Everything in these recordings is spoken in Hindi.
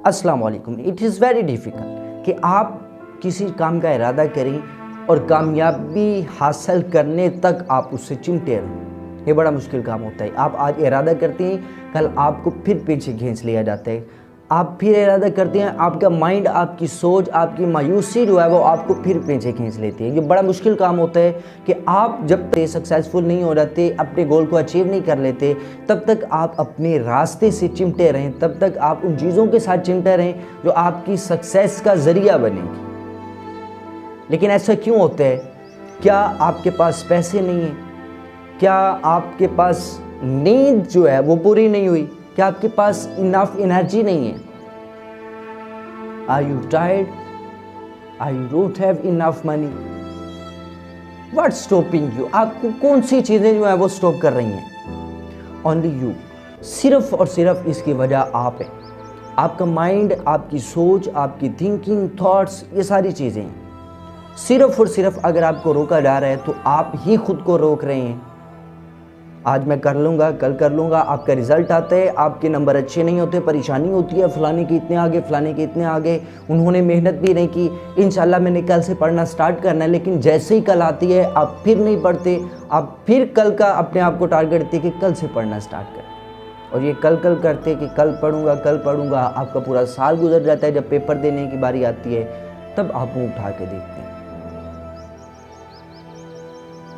अस्सलाम वालेकुम। इट इज़ वेरी डिफ़िकल्ट कि आप किसी काम का इरादा करें और कामयाबी हासिल करने तक आप उससे चिमटे रहें। ये बड़ा मुश्किल काम होता है। आप आज इरादा करते हैं, कल आपको फिर पीछे खींच लिया जाता है। आप फिर इरादा करते हैं, आपका माइंड, आपकी सोच, आपकी मायूसी जो है वो आपको फिर पीछे खींच लेती है। ये बड़ा मुश्किल काम होता है कि आप जब तक सक्सेसफुल नहीं हो जाते, अपने गोल को अचीव नहीं कर लेते, तब तक आप अपने रास्ते से चिमटे रहें, तब तक आप उन चीज़ों के साथ चिमटे रहें जो आपकी सक्सेस का ज़रिया बनेगी। लेकिन ऐसा क्यों होता है? क्या आपके पास पैसे नहीं हैं? क्या आपके पास नींद जो है वो पूरी नहीं हुई? क्या आपके पास इनफ एनर्जी नहीं है? Are you tired? Are you don't have enough money? What stopping you? आपको कौन सी चीज़ें जो है वो स्टॉप कर रही हैं? Only you. सिर्फ और सिर्फ इसकी वजह आप है। आपका माइंड, आपकी सोच, आपकी थिंकिंग, थॉट्स, ये सारी चीज़ें हैं। सिर्फ और सिर्फ अगर आपको रोका जा रहा है तो आप ही खुद को रोक रहे हैं। आज मैं कर लूँगा, कल कर लूँगा, आपका रिज़ल्ट आता है, आपके नंबर अच्छे नहीं होते, परेशानी होती है, फलाने के इतने आगे, फलाने के इतने आगे, उन्होंने मेहनत भी नहीं की, इंशाल्लाह मैंने कल से पढ़ना स्टार्ट करना है। लेकिन जैसे ही कल आती है आप फिर नहीं पढ़ते, आप फिर कल का अपने आप को टारगेट देते कि कल से पढ़ना स्टार्ट करें। और ये कल करते कि कल पढ़ूँगा, आपका पूरा साल गुजर जाता है। जब पेपर देने की बारी आती है तब आप मुँह उठा के देखते हैं।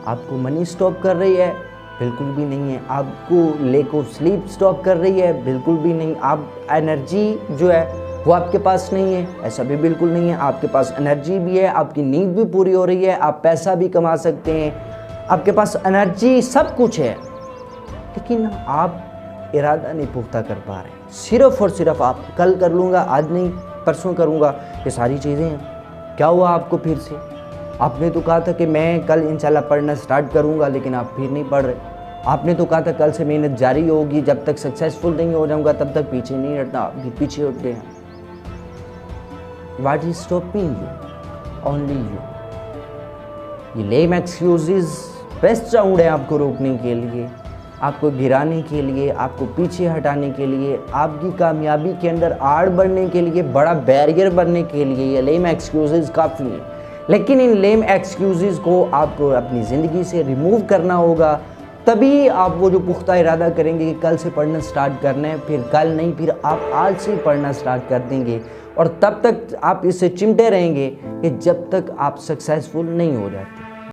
आपको मनी स्टॉप कर रही है? बिल्कुल भी नहीं है। आपको लैक ऑफ स्लीप स्टॉप कर रही है? बिल्कुल भी नहीं। आप एनर्जी जो है वो आपके पास नहीं है? ऐसा भी बिल्कुल नहीं है। आपके पास एनर्जी भी है, आपकी नींद भी पूरी हो रही है, आप पैसा भी कमा सकते हैं, आपके पास एनर्जी, सब कुछ है, लेकिन आप इरादा नहीं पुख्ता कर पा रहे। सिर्फ और सिर्फ आप कल कर लूँगा, आज नहीं परसों करूँगा, ये सारी चीज़ें हैं। क्या हुआ आपको फिर से? आपने तो कहा था कि मैं कल इंशाल्लाह पढ़ना स्टार्ट करूंगा, लेकिन आप फिर नहीं पढ़ रहे। आपने तो कहा था कल से मेहनत जारी होगी, जब तक सक्सेसफुल नहीं हो जाऊंगा तब तक पीछे नहीं हटना, अभी पीछे हट गए। What is stopping you? Only you. ये लेम एक्सक्यूजेस बेस्ट राउंड है आपको रोकने के लिए, आपको गिराने के लिए, आपको पीछे हटाने के लिए, आपकी कामयाबी के अंदर आड़ बढ़ने के लिए, बड़ा बैरियर बनने के लिए ये लेम एक्सक्यूजेस काफ़ी हैं। लेकिन इन लेम एक्सक्यूज़ को आपको अपनी ज़िंदगी से रिमूव करना होगा, तभी आप वो जो पुख्ता इरादा करेंगे कि कल से पढ़ना स्टार्ट करना है, फिर कल नहीं, फिर आप आज से पढ़ना स्टार्ट कर देंगे। और तब तक आप इससे चिमटे रहेंगे कि जब तक आप सक्सेसफुल नहीं हो जाते।